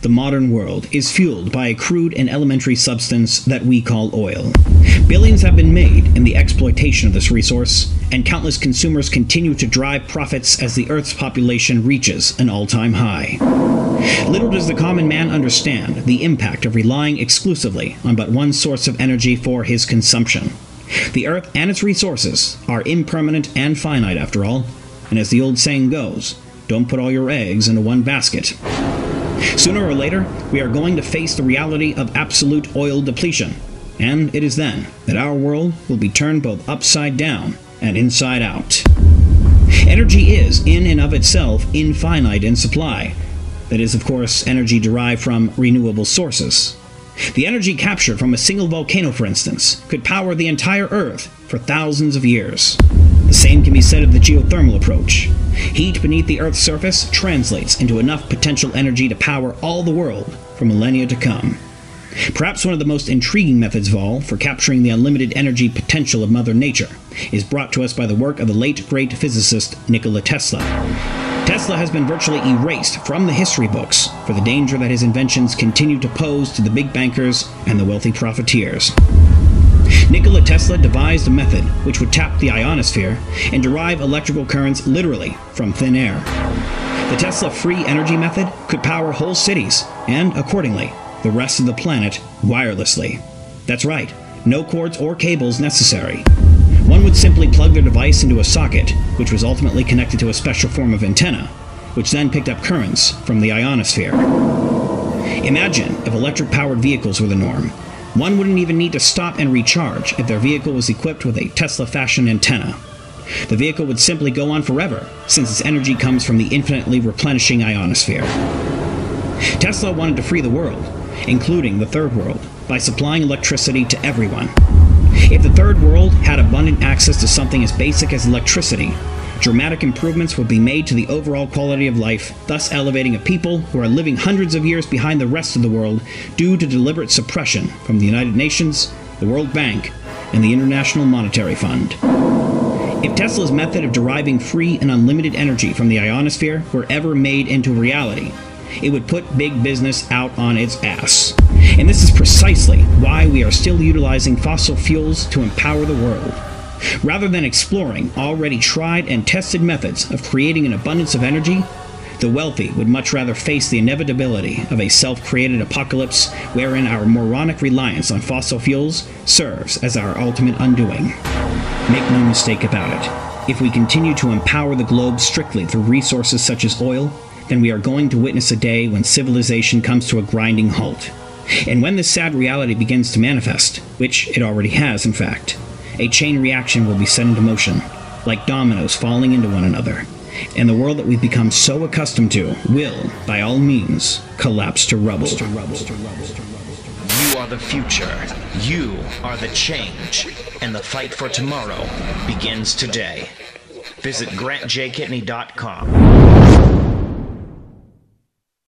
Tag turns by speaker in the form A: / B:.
A: The modern world is fueled by a crude and elementary substance that we call oil. Billions have been made in the exploitation of this resource, and countless consumers continue to drive profits as the Earth's population reaches an all-time high. Little does the common man understand the impact of relying exclusively on but one source of energy for his consumption. The Earth and its resources are impermanent and finite after all, and as the old saying goes, don't put all your eggs into one basket. Sooner or later, we are going to face the reality of absolute oil depletion, and it is then that our world will be turned both upside down and inside out. Energy is, in and of itself, infinite in supply. That is, of course, energy derived from renewable sources. The energy captured from a single volcano, for instance, could power the entire Earth for thousands of years. The same can be said of the geothermal approach. Heat beneath the Earth's surface translates into enough potential energy to power all the world for millennia to come. Perhaps one of the most intriguing methods of all for capturing the unlimited energy potential of Mother Nature is brought to us by the work of the late great physicist Nikola Tesla. Tesla has been virtually erased from the history books for the danger that his inventions continue to pose to the big bankers and the wealthy profiteers. Nikola Tesla devised a method which would tap the ionosphere and derive electrical currents literally from thin air. The Tesla free energy method could power whole cities and, accordingly, the rest of the planet wirelessly. That's right, no cords or cables necessary. One would simply plug their device into a socket, which was ultimately connected to a special form of antenna, which then picked up currents from the ionosphere. Imagine if electric-powered vehicles were the norm. One wouldn't even need to stop and recharge if their vehicle was equipped with a Tesla-fashioned antenna. The vehicle would simply go on forever, since its energy comes from the infinitely replenishing ionosphere. Tesla wanted to free the world, including the Third World, by supplying electricity to everyone. If the Third World had abundant access to something as basic as electricity, dramatic improvements would be made to the overall quality of life, thus elevating a people who are living hundreds of years behind the rest of the world due to deliberate suppression from the United Nations, the World Bank, and the International Monetary Fund. If Tesla's method of deriving free and unlimited energy from the ionosphere were ever made into reality, it would put big business out on its ass. And this is precisely why we are still utilizing fossil fuels to empower the world. Rather than exploring already tried and tested methods of creating an abundance of energy, the wealthy would much rather face the inevitability of a self-created apocalypse wherein our moronic reliance on fossil fuels serves as our ultimate undoing. Make no mistake about it. If we continue to empower the globe strictly through resources such as oil, then we are going to witness a day when civilization comes to a grinding halt. And when this sad reality begins to manifest, which it already has in fact, a chain reaction will be set into motion, like dominoes falling into one another, and the world that we've become so accustomed to will, by all means, collapse to rubble.
B: You are the future. You are the change. And the fight for tomorrow begins today. Visit GrantJKitney.com.